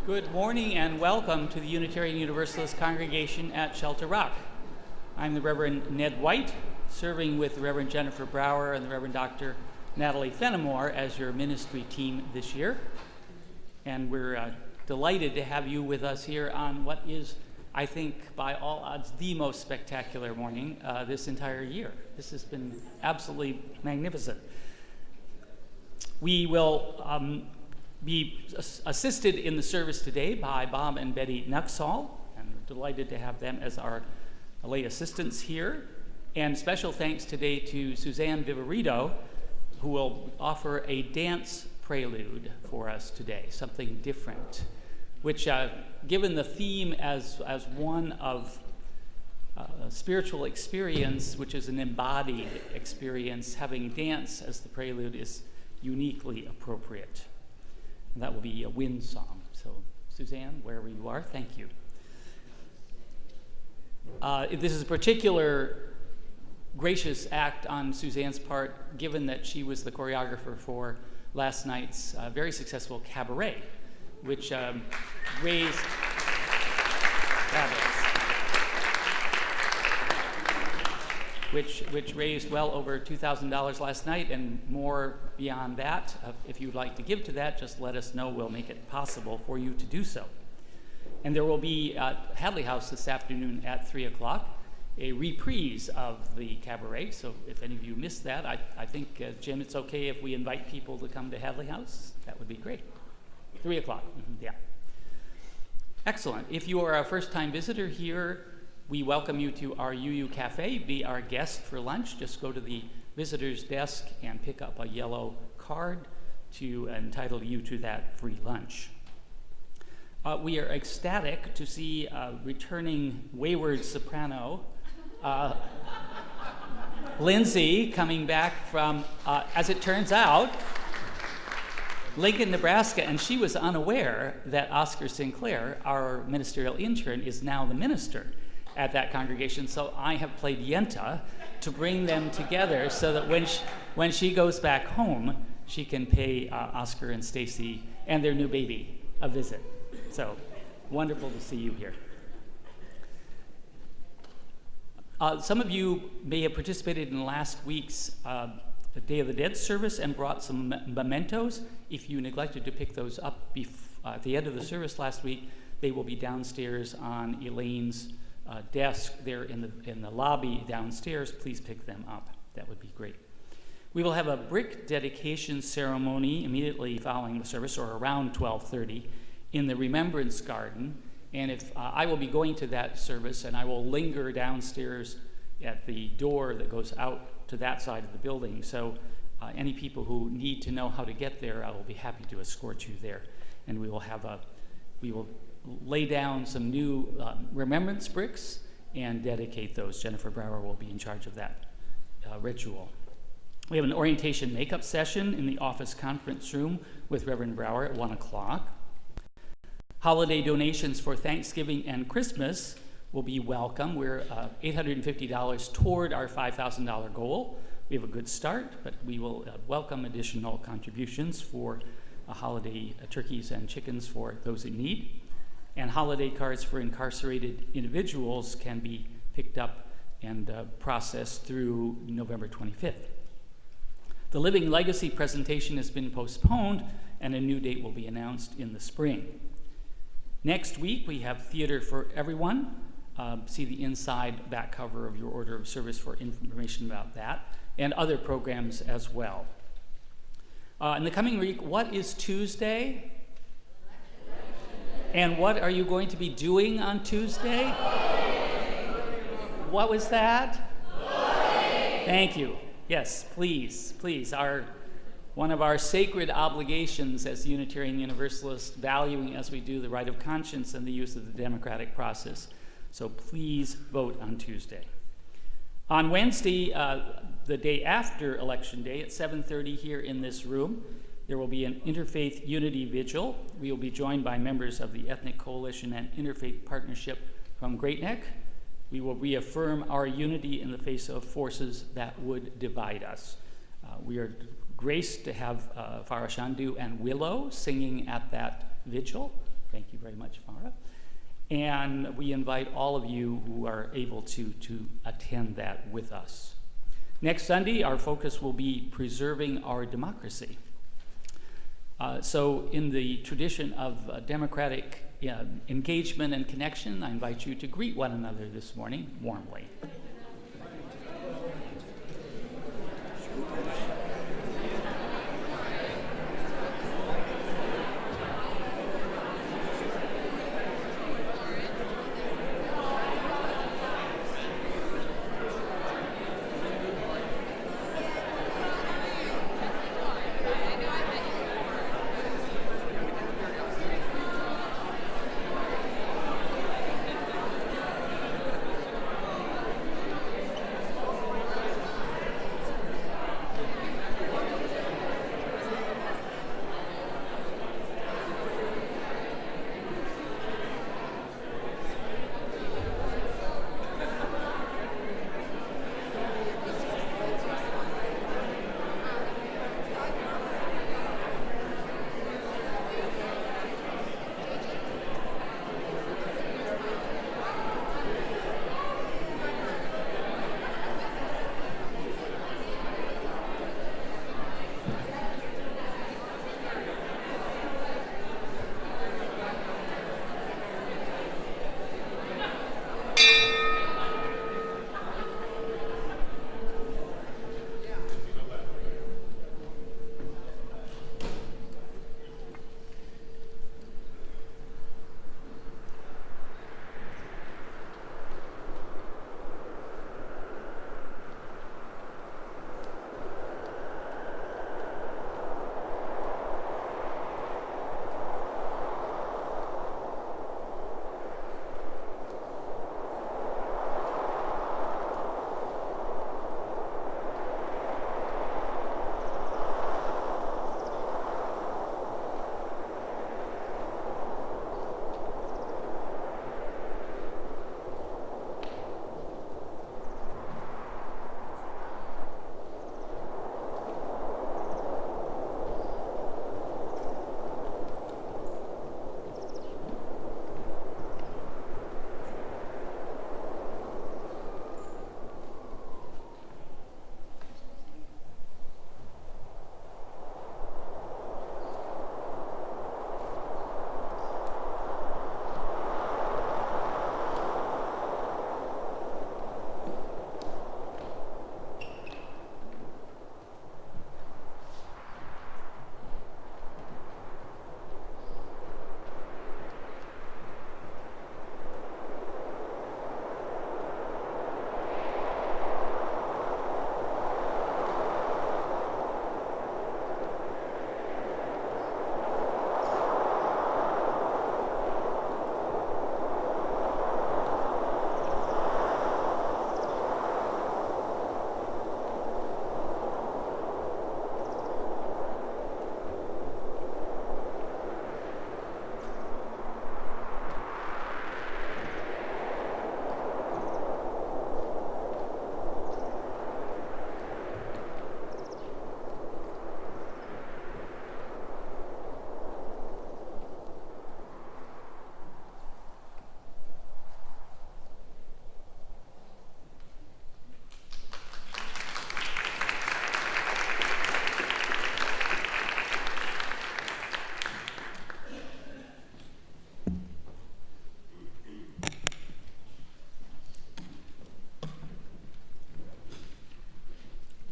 Good morning and welcome to the Unitarian Universalist congregation at Shelter Rock. I'm the Reverend Ned Wight, serving with the Reverend Jennifer Brower and the Reverend Dr. Natalie Fenimore as your ministry team this year. And we're delighted to have you with us here on what is, I think, by all odds, the most spectacular morning this entire year. This has been absolutely magnificent. We will be assisted in the service today by Bob and Betty Nuxall, and we're delighted to have them as our lay assistants here. And special thanks today to Suzanne Viverito, who will offer a dance prelude for us today, something different, which, given the theme as one of spiritual experience, which is an embodied experience, having dance as the prelude is uniquely appropriate. And that will be a wind song. So, Suzanne, wherever you are, thank you. This is a particular gracious act on Suzanne's part, given that she was the choreographer for last night's very successful cabaret, which raised which raised well over $2,000 last night and more beyond that. If you'd like to give to that, just let us know. We'll make it possible for you to do so. And there will be at Hadley House this afternoon at 3 o'clock a reprise of the cabaret. So if any of you missed that, I think, Jim, it's okay if we invite people to come to Hadley House. That would be great. 3 o'clock, yeah. Excellent. If you are a first-time visitor here, we welcome you to our UU Cafe. Be our guest for lunch. Just go to the visitor's desk and pick up a yellow card to entitle you to that free lunch. We are ecstatic to see returning wayward soprano, Lindsay, coming back from, as it turns out, Lincoln, Nebraska, and she was unaware that Oscar Sinclair, our ministerial intern, is now the minister at that congregation. So I have played Yenta to bring them together so that when she goes back home, she can pay Oscar and Stacy and their new baby a visit. So wonderful to see you here. Some of you may have participated in last week's Day of the Dead service and brought some mementos. If you neglected to pick those up at the end of the service last week, they will be downstairs on Elaine's desk there in the lobby downstairs. Please pick them up. That would be great. We will have a brick dedication ceremony immediately following the service, or around 12:30, in the Remembrance Garden. And if I will be going to that service, and I will linger downstairs at the door that goes out to that side of the building. So any people who need to know how to get there, I will be happy to escort you there. And we will lay down some new remembrance bricks and dedicate those. Jennifer Brower will be in charge of that ritual. We have an orientation makeup session in the office conference room with Reverend Brower at 1 o'clock. Holiday donations for Thanksgiving and Christmas will be welcome. We're $850 toward our $5,000 goal. We have a good start, but we will welcome additional contributions for holiday turkeys and chickens for those in need. And holiday cards for incarcerated individuals can be picked up and processed through November 25th. The Living Legacy presentation has been postponed, and a new date will be announced in the spring. Next week, we have Theater for Everyone. See the inside back cover of your order of service for information about that, and other programs as well. In the coming week, what is Tuesday? And what are you going to be doing on Tuesday? What was that? Thank you. Yes, please. One of our sacred obligations as Unitarian Universalists, valuing as we do the right of conscience and the use of the democratic process. So please vote on Tuesday. On Wednesday, the day after Election Day at 7:30 here in this room, there will be an Interfaith Unity Vigil. We will be joined by members of the Ethnic Coalition and Interfaith Partnership from Great Neck. We will reaffirm our unity in the face of forces that would divide us. We are graced to have Farah Shandu and Willow singing at that vigil. Thank you very much, Farah. And we invite all of you who are able to attend that with us. Next Sunday, our focus will be preserving our democracy. So in the tradition of democratic engagement and connection, I invite you to greet one another this morning warmly.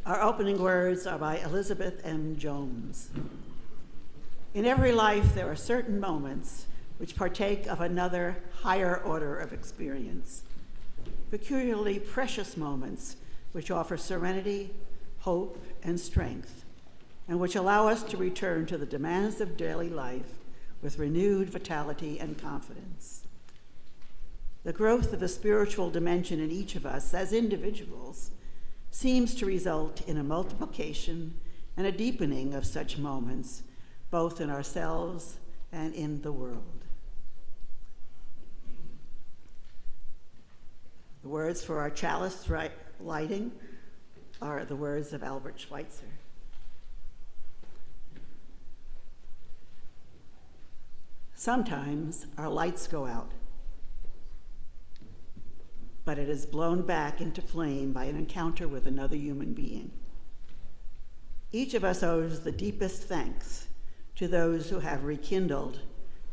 Our opening words are by Elizabeth M. Jones. In every life, there are certain moments which partake of another higher order of experience, peculiarly precious moments which offer serenity, hope, and strength, and which allow us to return to the demands of daily life with renewed vitality and confidence. The growth of a spiritual dimension in each of us as individuals seems to result in a multiplication and a deepening of such moments, both in ourselves and in the world. The words for our chalice lighting are the words of Albert Schweitzer. Sometimes our lights go out, but it is blown back into flame by an encounter with another human being. Each of us owes the deepest thanks to those who have rekindled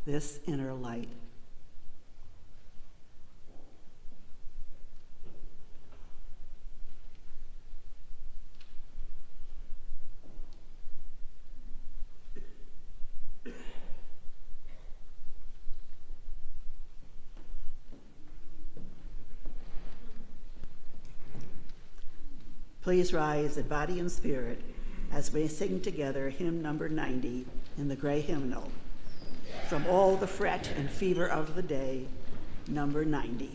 this inner light. Please rise in body and spirit as we sing together hymn number 90 in the gray hymnal, From All the Fret and Fever of the Day, number 90.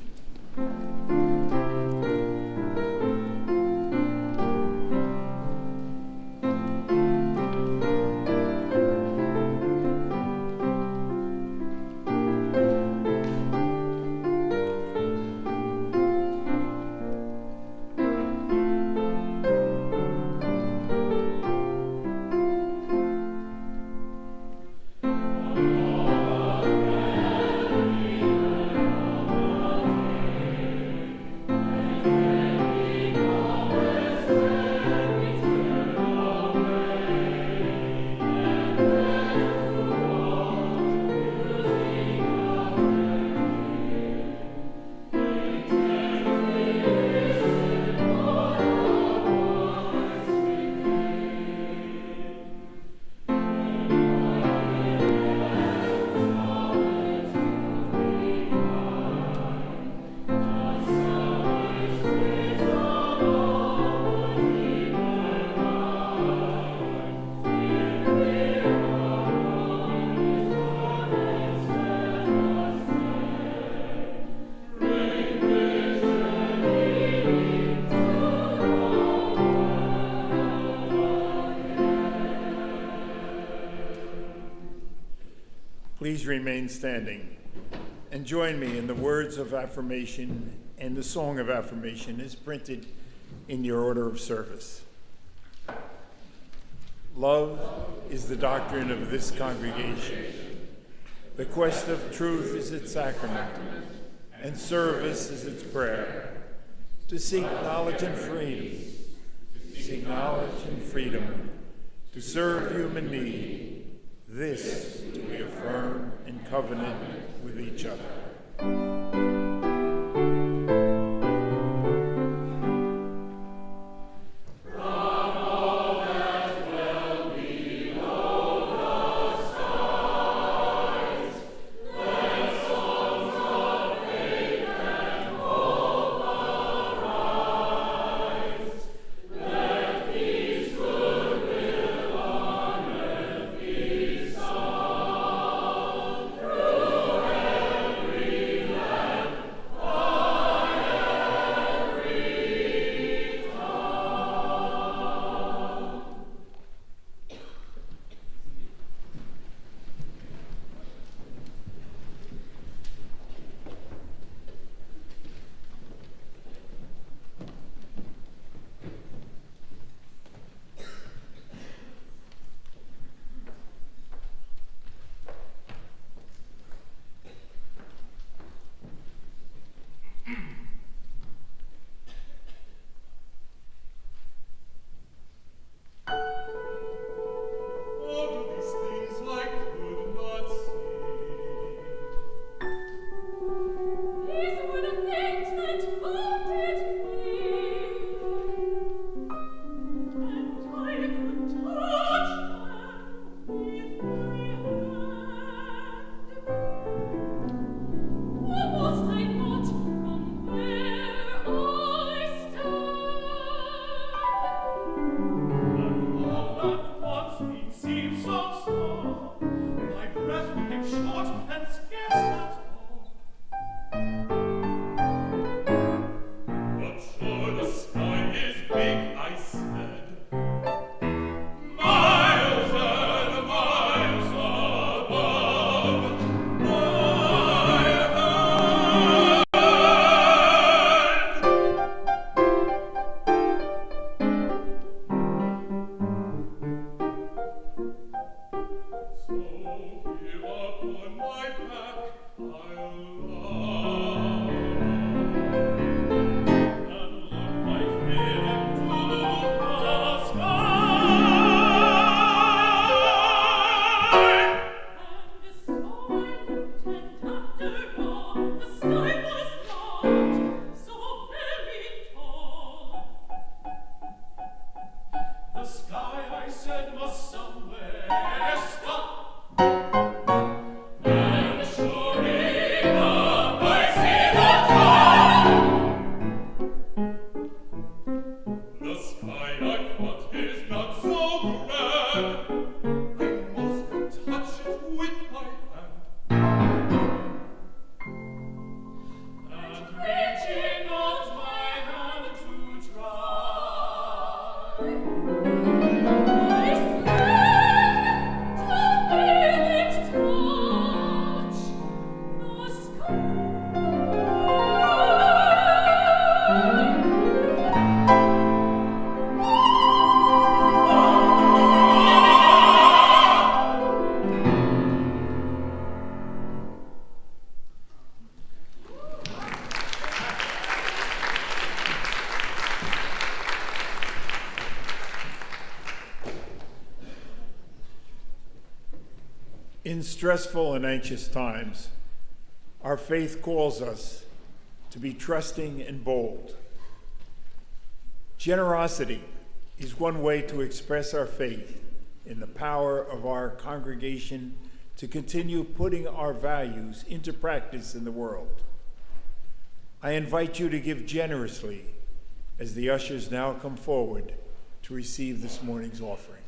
Please remain standing and join me in the words of affirmation and the song of affirmation is printed in your order of service. Love is the doctrine of this congregation. The quest of truth is its sacrament, and service is its prayer. To seek knowledge and freedom, to serve human need, this to be affirmed and covenant with each other. Land In stressful and anxious times, our faith calls us to be trusting and bold. Generosity is one way to express our faith in the power of our congregation to continue putting our values into practice in the world. I invite you to give generously as the ushers now come forward to receive this morning's offering.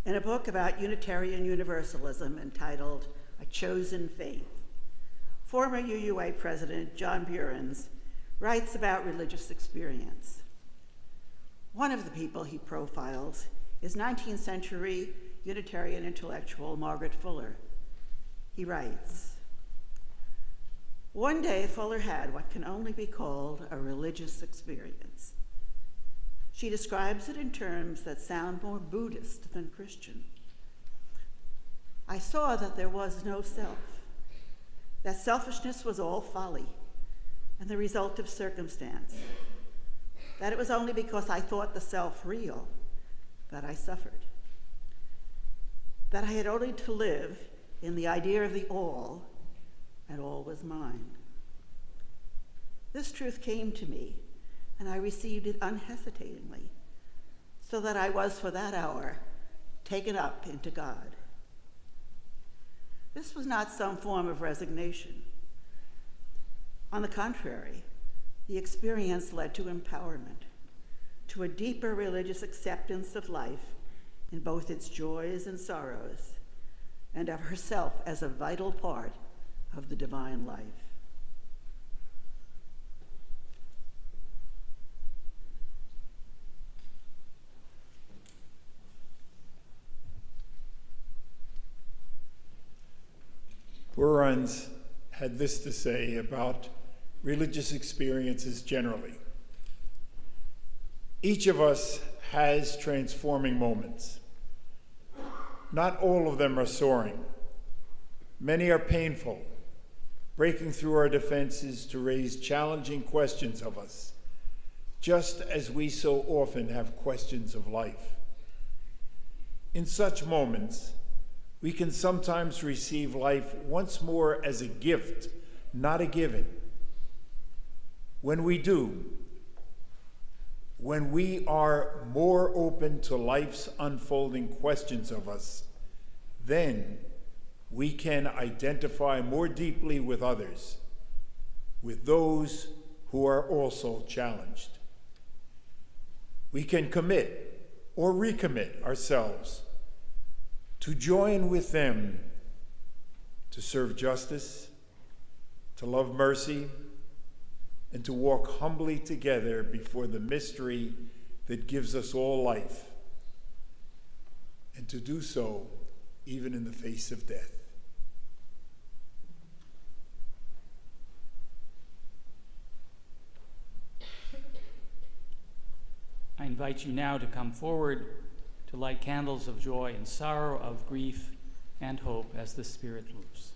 In a book about Unitarian Universalism entitled A Chosen Faith, former UUA President John Burens writes about religious experience. One of the people he profiles is 19th century Unitarian intellectual Margaret Fuller. He writes, "One day Fuller had what can only be called a religious experience. She describes it in terms that sound more Buddhist than Christian. I saw that there was no self, that selfishness was all folly and the result of circumstance, that it was only because I thought the self real that I suffered. that I had only to live in the idea of the all, and all was mine. This truth came to me, and I received it unhesitatingly, so that I was for that hour taken up into God. This was not some form of resignation. On the contrary, the experience led to empowerment, to a deeper religious acceptance of life in both its joys and sorrows, and of herself as a vital part of the divine life. Burns had this to say about religious experiences generally. Each of us has transforming moments. Not all of them are soaring. Many are painful, breaking through our defenses to raise challenging questions of us, just as we so often have questions of life. In such moments, we can sometimes receive life once more as a gift, not a given. When we do, when we are more open to life's unfolding questions of us, then we can identify more deeply with others, with those who are also challenged. We can commit or recommit ourselves to join with them to serve justice, to love mercy, and to walk humbly together before the mystery that gives us all life, and to do so even in the face of death. I invite you now to come forward to light candles of joy and sorrow, of grief and hope as the Spirit moves.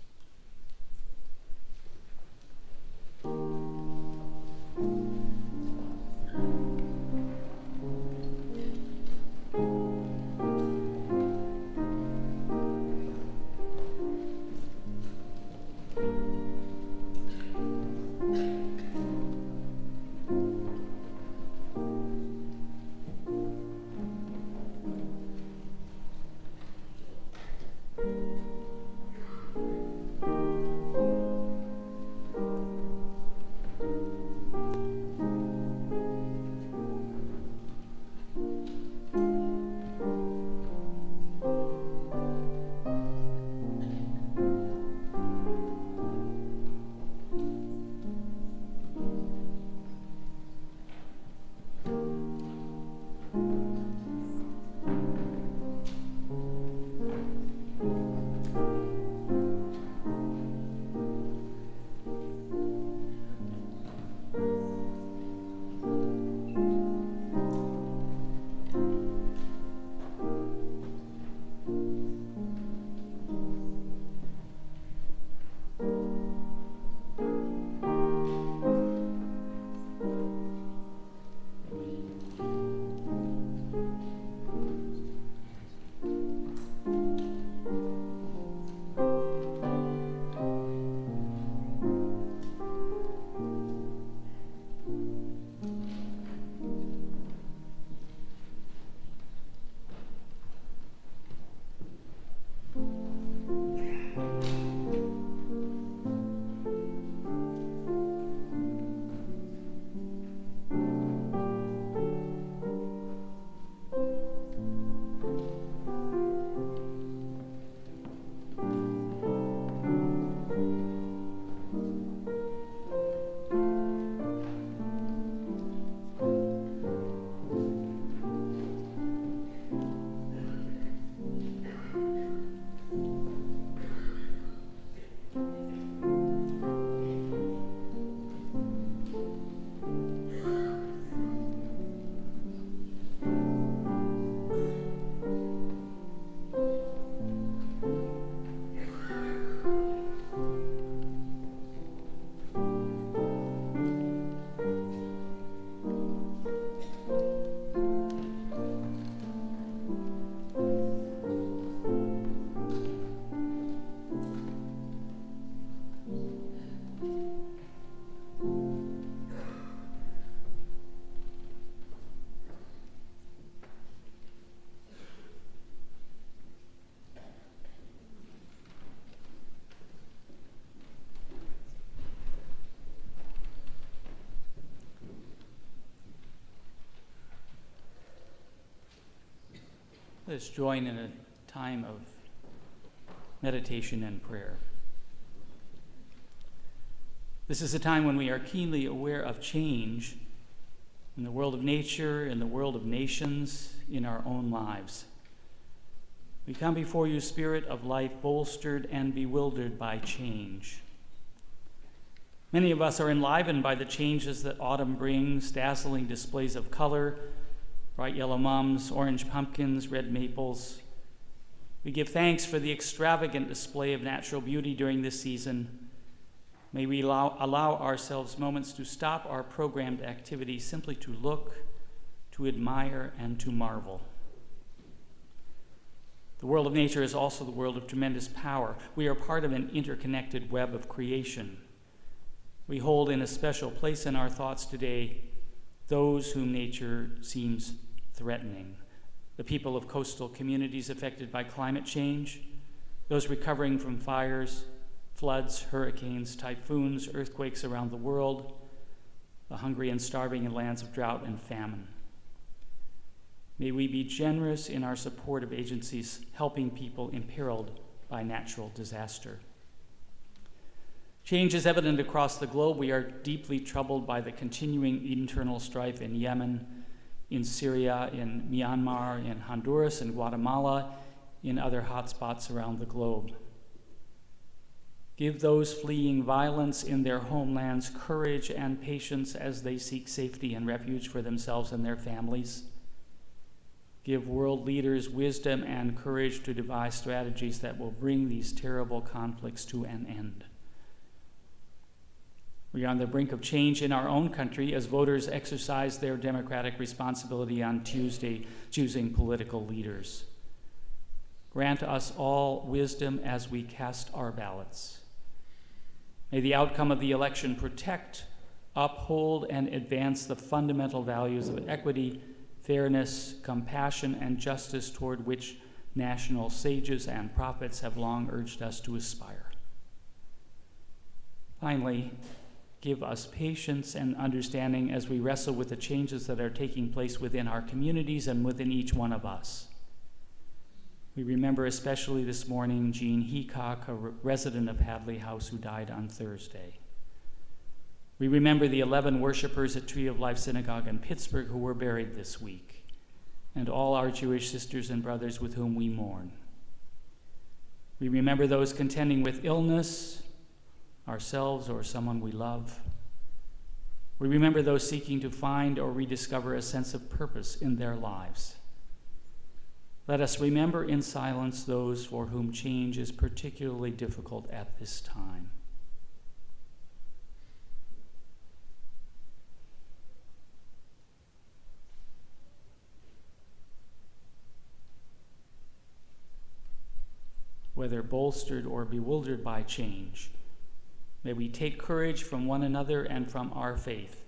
Let us join in a time of meditation and prayer. This is a time when we are keenly aware of change in the world of nature, in the world of nations, in our own lives. We come before you, Spirit of life, bolstered and bewildered by change. Many of us are enlivened by the changes that autumn brings, dazzling displays of color, bright yellow mums, orange pumpkins, red maples. We give thanks for the extravagant display of natural beauty during this season. May we allow ourselves moments to stop our programmed activities simply to look, to admire, and to marvel. The world of nature is also the world of tremendous power. We are part of an interconnected web of creation. We hold in a special place in our thoughts today those whom nature seems threatening. The people of coastal communities affected by climate change, those recovering from fires, floods, hurricanes, typhoons, earthquakes around the world, the hungry and starving in lands of drought and famine. May we be generous in our support of agencies helping people imperiled by natural disaster. Change is evident across the globe. We are deeply troubled by the continuing internal strife in Yemen, in Syria, in Myanmar, in Honduras, and Guatemala, in other hotspots around the globe. Give those fleeing violence in their homelands courage and patience as they seek safety and refuge for themselves and their families. Give world leaders wisdom and courage to devise strategies that will bring these terrible conflicts to an end. We are on the brink of change in our own country as voters exercise their democratic responsibility on Tuesday, choosing political leaders. Grant us all wisdom as we cast our ballots. May the outcome of the election protect, uphold, and advance the fundamental values of equity, fairness, compassion, and justice toward which national sages and prophets have long urged us to aspire. Finally, give us patience and understanding as we wrestle with the changes that are taking place within our communities and within each one of us. We remember especially this morning Jean Heacock, a resident of Hadley House who died on Thursday. We remember the 11 worshipers at Tree of Life Synagogue in Pittsburgh who were buried this week, and all our Jewish sisters and brothers with whom we mourn. We remember those contending with illness, ourselves or someone we love. We remember those seeking to find or rediscover a sense of purpose in their lives. Let us remember in silence those for whom change is particularly difficult at this time. Whether bolstered or bewildered by change, may we take courage from one another and from our faith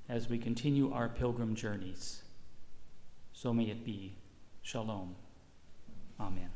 as we continue our pilgrim journeys. So may it be. Shalom. Amen.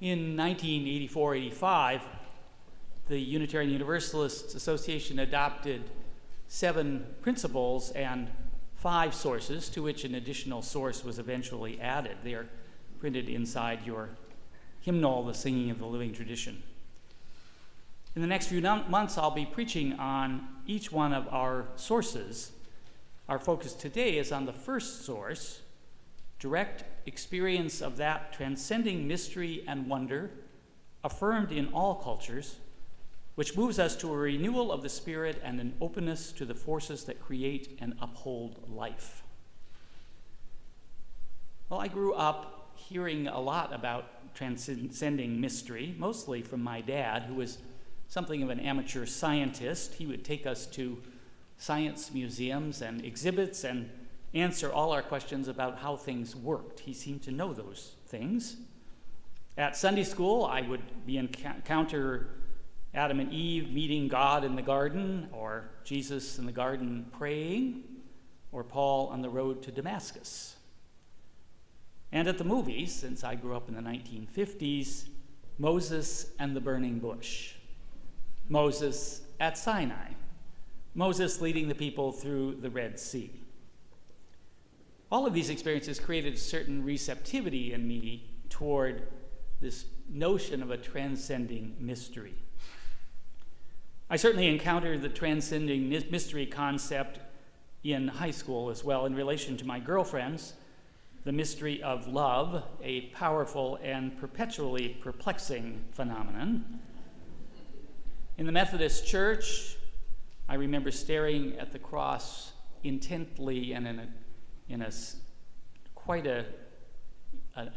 In 1984-85, the Unitarian Universalists Association adopted 7 principles and 5 sources, to which an additional source was eventually added. They are printed inside your hymnal, The Singing of the Living Tradition. In the next few months, I'll be preaching on each one of our sources. Our focus today is on the first source, direct experience of that transcending mystery and wonder, affirmed in all cultures, which moves us to a renewal of the spirit and an openness to the forces that create and uphold life. Well, I grew up hearing a lot about transcending mystery, mostly from my dad, who was something of an amateur scientist. He would take us to science museums and exhibits and answer all our questions about how things worked. He seemed to know those things. At Sunday school, I would encounter Adam and Eve meeting God in the garden, or Jesus in the garden praying, or Paul on the road to Damascus. And at the movies, since I grew up in the 1950s, Moses and the burning bush. Moses at Sinai. Moses leading the people through the Red Sea. All of these experiences created a certain receptivity in me toward this notion of a transcending mystery. I certainly encountered the transcending mystery concept in high school as well in relation to my girlfriends, the mystery of love, a powerful and perpetually perplexing phenomenon. In the Methodist Church, I remember staring at the cross intently and in a quite an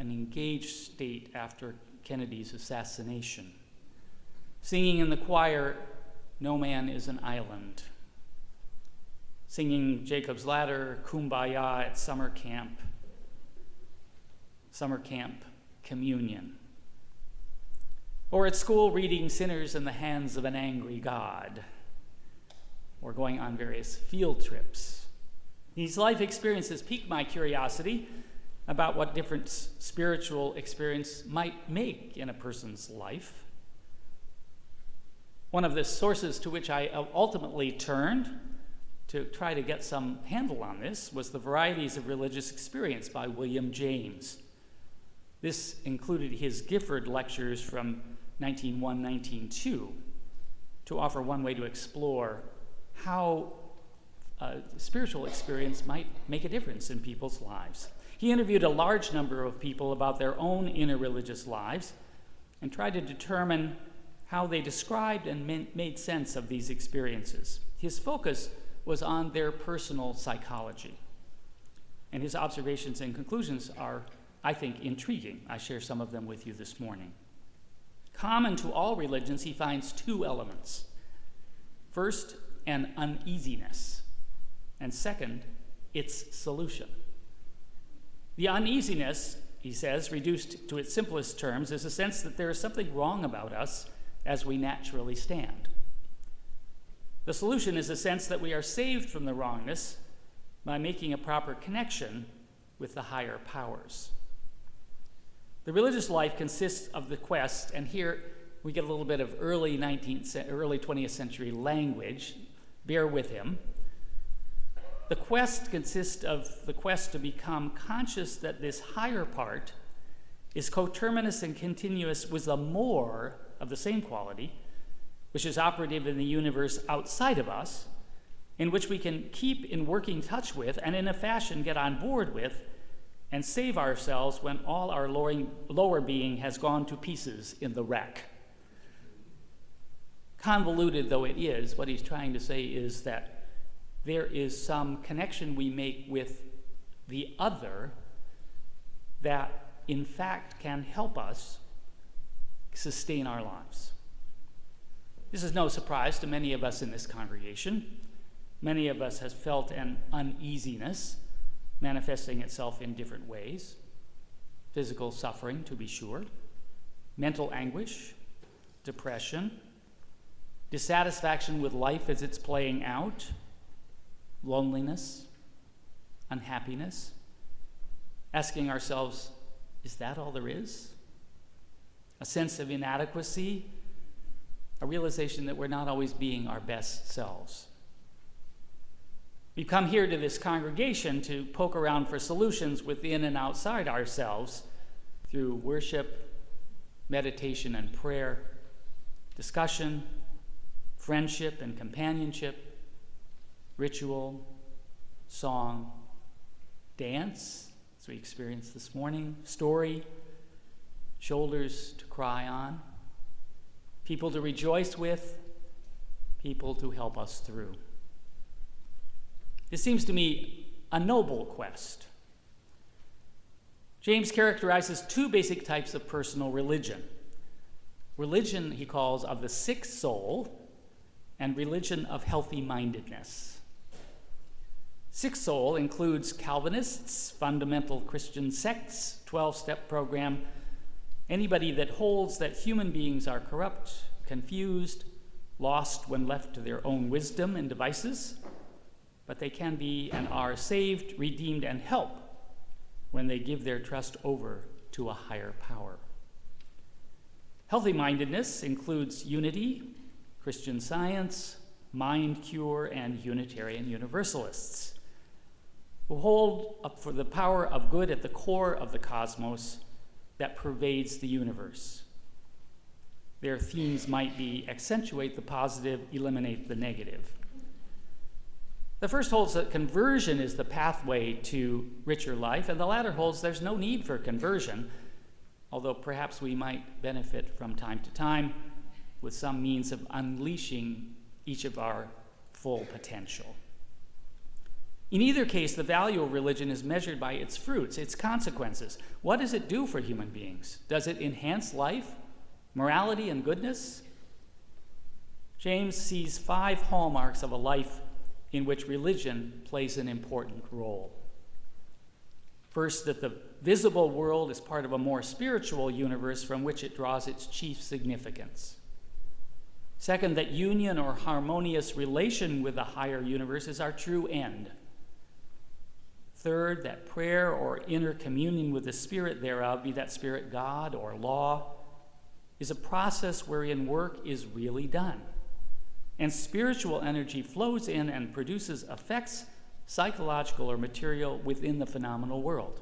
engaged state after Kennedy's assassination, singing in the choir, "No Man is an Island," singing Jacob's Ladder, Kumbaya at summer camp communion, or at school reading Sinners in the Hands of an Angry God, or going on various field trips. These life experiences piqued my curiosity about what different spiritual experience might make in a person's life. One of the sources to which I ultimately turned to try to get some handle on this was the Varieties of Religious Experience by William James. This included his Gifford lectures from 1901-1902 to offer one way to explore how spiritual experience might make a difference in people's lives. He interviewed a large number of people about their own inner religious lives and tried to determine how they described and made sense of these experiences. His focus was on their personal psychology. And his observations and conclusions are, I think, intriguing. I share some of them with you this morning. Common to all religions, he finds 2 elements. First, an uneasiness, and second, its solution. The uneasiness, he says, reduced to its simplest terms, is a sense that there is something wrong about us as we naturally stand. The solution is a sense that we are saved from the wrongness by making a proper connection with the higher powers. The religious life consists of the quest, and here we get a little bit of early 20th century language. Bear with him. The quest consists of the quest to become conscious that this higher part is coterminous and continuous with the more of the same quality, which is operative in the universe outside of us, in which we can keep in working touch with and in a fashion get on board with and save ourselves when all our lower being has gone to pieces in the wreck. Convoluted though it is, what he's trying to say is that there is some connection we make with the other that in fact can help us sustain our lives. This is no surprise to many of us in this congregation. Many of us have felt an uneasiness manifesting itself in different ways. Physical suffering, to be sure, mental anguish, depression, dissatisfaction with life as it's playing out, loneliness, unhappiness, asking ourselves, is that all there is? a sense of inadequacy, a realization that we're not always being our best selves. We've come here to this congregation to poke around for solutions within and outside ourselves through worship, meditation and prayer, discussion, friendship and companionship, ritual, song, dance, as we experienced this morning, story, shoulders to cry on, people to rejoice with, people to help us through. This seems to me a noble quest. James characterizes two basic types of personal religion. Religion, he calls, of the sick soul, and religion of healthy-mindedness. Sick soul includes Calvinists, fundamental Christian sects, 12-step program, anybody that holds that human beings are corrupt, confused, lost when left to their own wisdom and devices, but they can be and are saved, redeemed, and helped when they give their trust over to a higher power. Healthy-mindedness includes unity, Christian Science, mind cure, and Unitarian Universalists, who hold up for the power of good at the core of the cosmos that pervades the universe. Their themes might be accentuate the positive, eliminate the negative. The first holds that conversion is the pathway to richer life, and the latter holds there's no need for conversion, although perhaps we might benefit from time to time with some means of unleashing each of our full potential. In either case, the value of religion is measured by its fruits, its consequences. What does it do for human beings? Does it enhance life, morality, and goodness? James sees 5 hallmarks of a life in which religion plays an important role. First, that the visible world is part of a more spiritual universe from which it draws its chief significance. Second, that union or harmonious relation with the higher universe is our true end. Third, that prayer or inner communion with the spirit thereof, be that spirit God or law, is a process wherein work is really done, and spiritual energy flows in and produces effects, psychological or material, within the phenomenal world.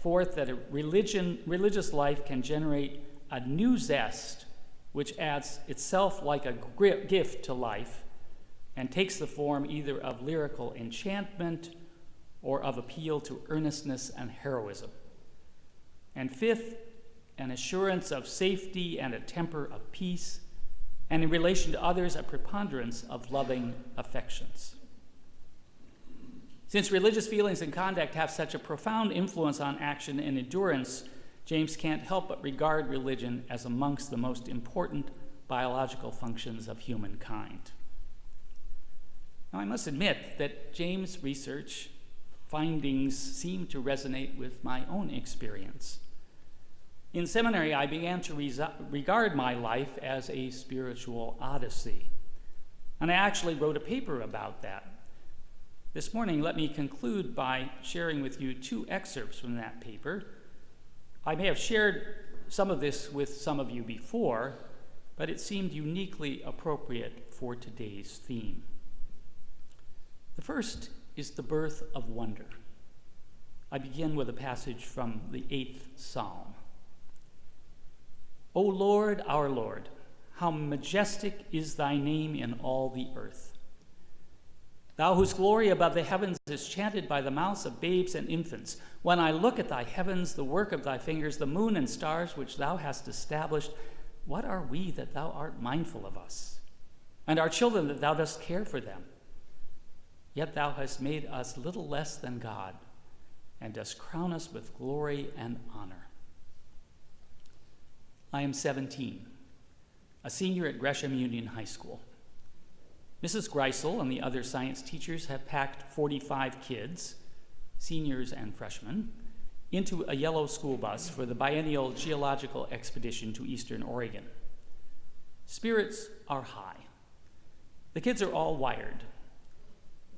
Fourth, that a religious life can generate a new zest which adds itself like a gift to life and takes the form either of lyrical enchantment or of appeal to earnestness and heroism. And fifth, an assurance of safety and a temper of peace, and in relation to others, a preponderance of loving affections. Since religious feelings and conduct have such a profound influence on action and endurance, James can't help but regard religion as amongst the most important biological functions of humankind. Now, I must admit that James' research findings seem to resonate with my own experience. In seminary, I began to regard my life as a spiritual odyssey, and I actually wrote a paper about that. This morning, let me conclude by sharing with you 2 excerpts from that paper. I may have shared some of this with some of you before, but it seemed uniquely appropriate for today's theme. The first is the birth of wonder. I begin with a passage from the 8th Psalm. O Lord, our Lord, how majestic is thy name in all the earth. Thou whose glory above the heavens is chanted by the mouths of babes and infants. When I look at thy heavens, the work of thy fingers, the moon and stars which thou hast established, what are we that thou art mindful of us? And our children that thou dost care for them? Yet thou hast made us little less than God, and dost crown us with glory and honor. I am 17, a senior at Gresham Union High School. Mrs. Greisel and the other science teachers have packed 45 kids, seniors and freshmen, into a yellow school bus for the biennial geological expedition to Eastern Oregon. Spirits are high. The kids are all wired.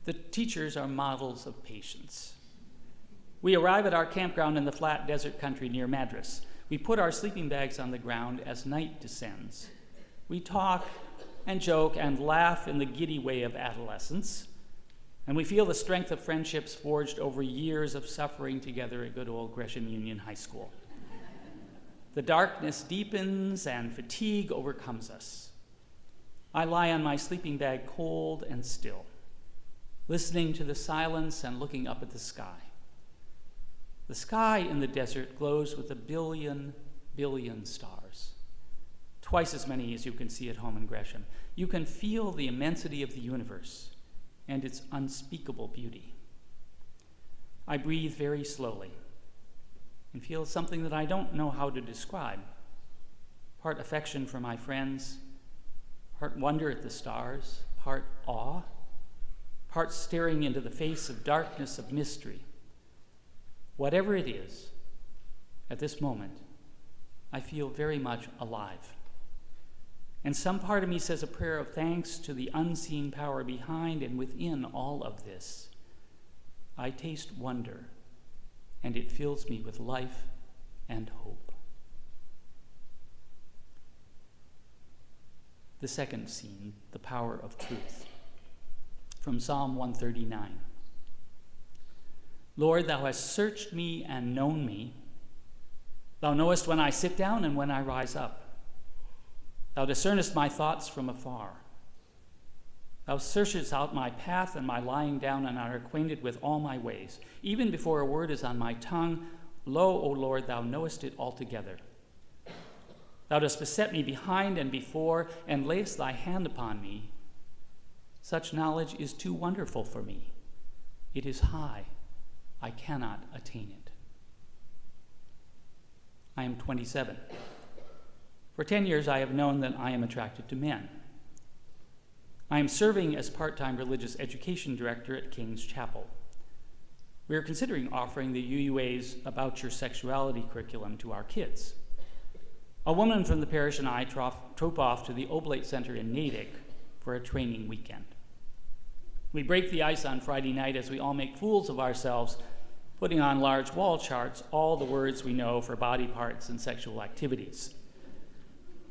The teachers are models of patience. We arrive at our campground in the flat desert country near Madras. We put our sleeping bags on the ground as night descends. We talk and joke and laugh in the giddy way of adolescence, and we feel the strength of friendships forged over years of suffering together at good old Gresham Union High School. The darkness deepens and fatigue overcomes us. I lie on my sleeping bag cold and still, listening to the silence and looking up at the sky. The sky in the desert glows with a billion stars, twice as many as you can see at home in Gresham. You can feel the immensity of the universe and its unspeakable beauty. I breathe very slowly and feel something that I don't know how to describe. Part affection for my friends, part wonder at the stars, part awe, part staring into the face of darkness, of mystery. Whatever it is, at this moment, I feel very much alive. And some part of me says a prayer of thanks to the unseen power behind and within all of this. I taste wonder, and it fills me with life and hope. The second scene, the power of truth. From Psalm 139. Lord, thou hast searched me and known me. Thou knowest when I sit down and when I rise up. Thou discernest my thoughts from afar. Thou searchest out my path and my lying down, and art acquainted with all my ways. Even before a word is on my tongue, lo, O Lord, thou knowest it altogether. Thou dost beset me behind and before, and layest thy hand upon me. Such knowledge is too wonderful for me. It is high. I cannot attain it. I am 27. For 10 years, I have known that I am attracted to men. I am serving as part-time religious education director at King's Chapel. We are considering offering the UUA's About Your Sexuality curriculum to our kids. A woman from the parish and I troop off to the Oblate Center in Natick for a training weekend. We break the ice on Friday night as we all make fools of ourselves, putting on large wall charts all the words we know for body parts and sexual activities.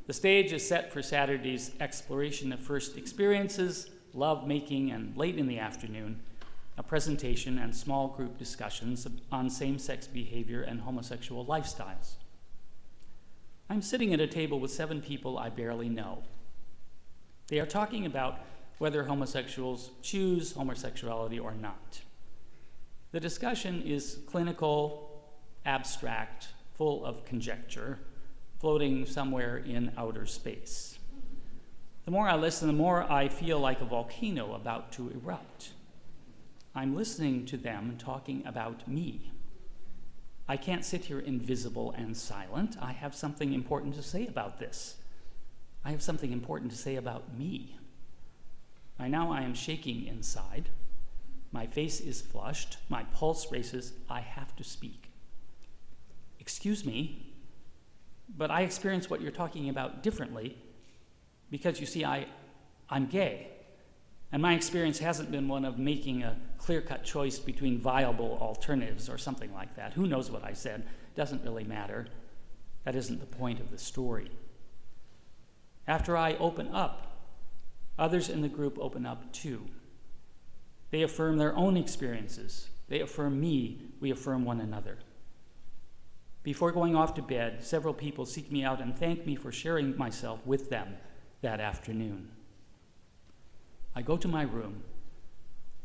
The stage is set for Saturday's exploration of first experiences, love making, and late in the afternoon, a presentation and small group discussions on same-sex behavior and homosexual lifestyles. I'm sitting at a table with 7 people I barely know. They are talking about whether homosexuals choose homosexuality or not. The discussion is clinical, abstract, full of conjecture, floating somewhere in outer space. The more I listen, the more I feel like a volcano about to erupt. I'm listening to them talking about me. I can't sit here invisible and silent. I have something important to say about this. I have something important to say about me. By now I am shaking inside. My face is flushed. My pulse races. I have to speak. Excuse me, but I experience what you're talking about differently because, you see, I'm gay. And my experience hasn't been one of making a clear-cut choice between viable alternatives or something like that. Who knows what I said? Doesn't really matter. That isn't the point of the story. After I open up, others in the group open up too. They affirm their own experiences. They affirm me. We affirm one another. Before going off to bed, several people seek me out and thank me for sharing myself with them that afternoon. I go to my room,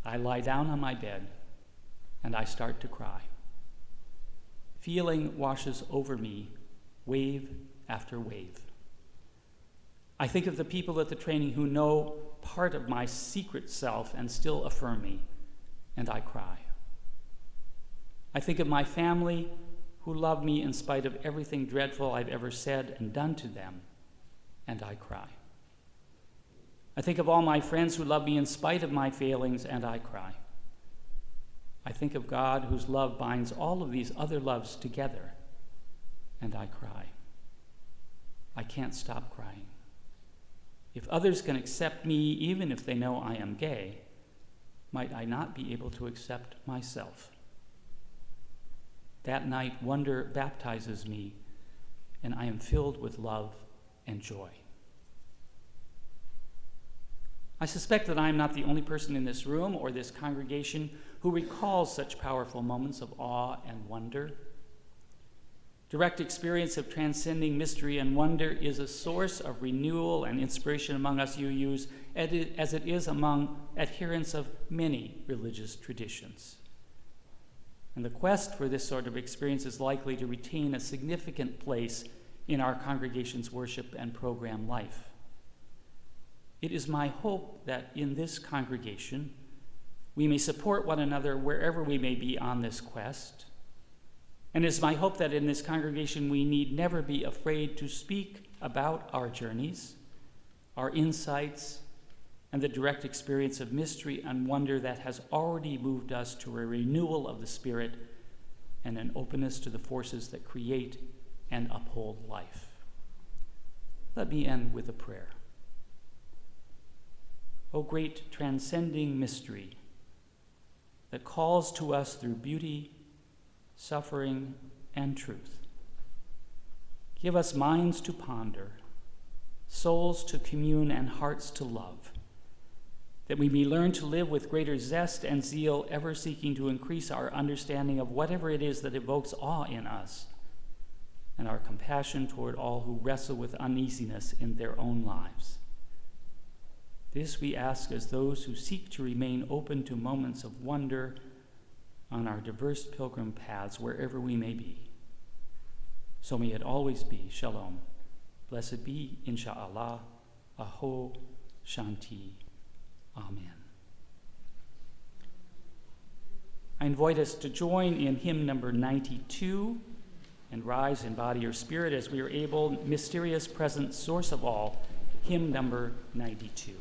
I lie down on my bed, and I start to cry. Feeling washes over me, wave after wave. I think of the people at the training who know part of my secret self and still affirm me, and I cry. I think of my family who love me in spite of everything dreadful I've ever said and done to them, and I cry. I think of all my friends who love me in spite of my failings, and I cry. I think of God whose love binds all of these other loves together, and I cry. I can't stop crying. If others can accept me, even if they know I am gay, might I not be able to accept myself? That night, wonder baptizes me and I am filled with love and joy. I suspect that I am not the only person in this room or this congregation who recalls such powerful moments of awe and wonder. Direct experience of transcending mystery and wonder is a source of renewal and inspiration among us UUs, as it is among adherents of many religious traditions. And the quest for this sort of experience is likely to retain a significant place in our congregation's worship and program life. It is my hope that in this congregation, we may support one another wherever we may be on this quest. And it is my hope that in this congregation, we need never be afraid to speak about our journeys, our insights, and the direct experience of mystery and wonder that has already moved us to a renewal of the spirit and an openness to the forces that create and uphold life. Let me end with a prayer. O great transcending mystery that calls to us through beauty, suffering, and truth, give us minds to ponder, souls to commune, and hearts to love, that we may learn to live with greater zest and zeal, ever seeking to increase our understanding of whatever it is that evokes awe in us, and our compassion toward all who wrestle with uneasiness in their own lives. This we ask as those who seek to remain open to moments of wonder on our diverse pilgrim paths wherever we may be. So may it always be. Shalom. Blessed be, Insha'Allah. Aho Shanti. Amen. I invite us to join in hymn number 92 and rise in body or spirit as we are able, mysterious present source of all, hymn number 92.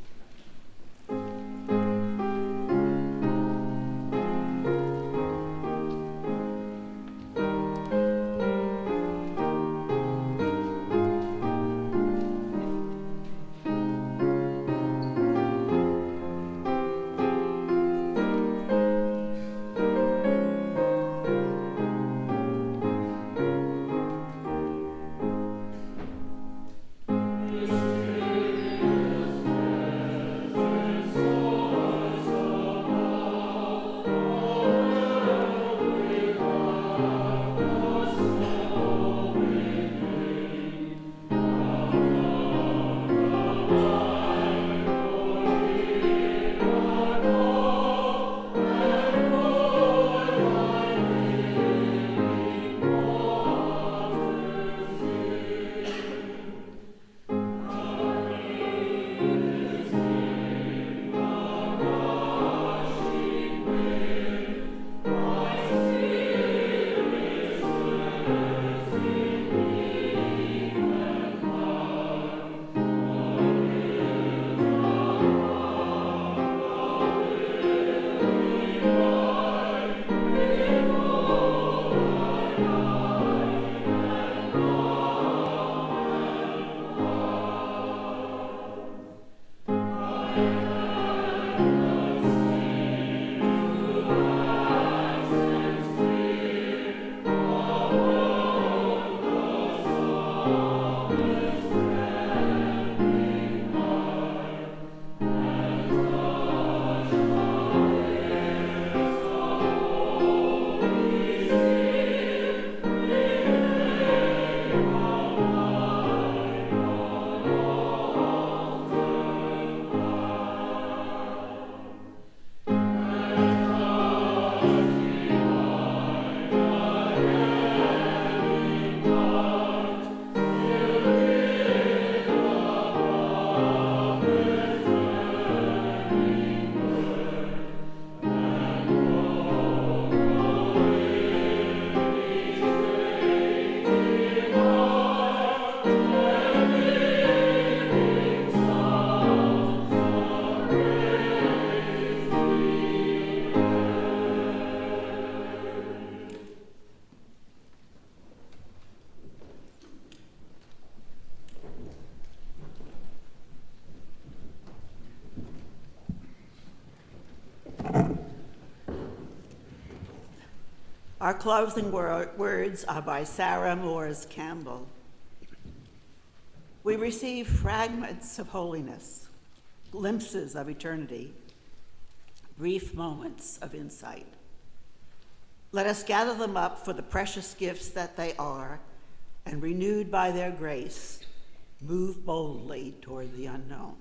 Our closing words are by Sarah Moores Campbell. We receive fragments of holiness, glimpses of eternity, brief moments of insight. Let us gather them up for the precious gifts that they are, and renewed by their grace, move boldly toward the unknown.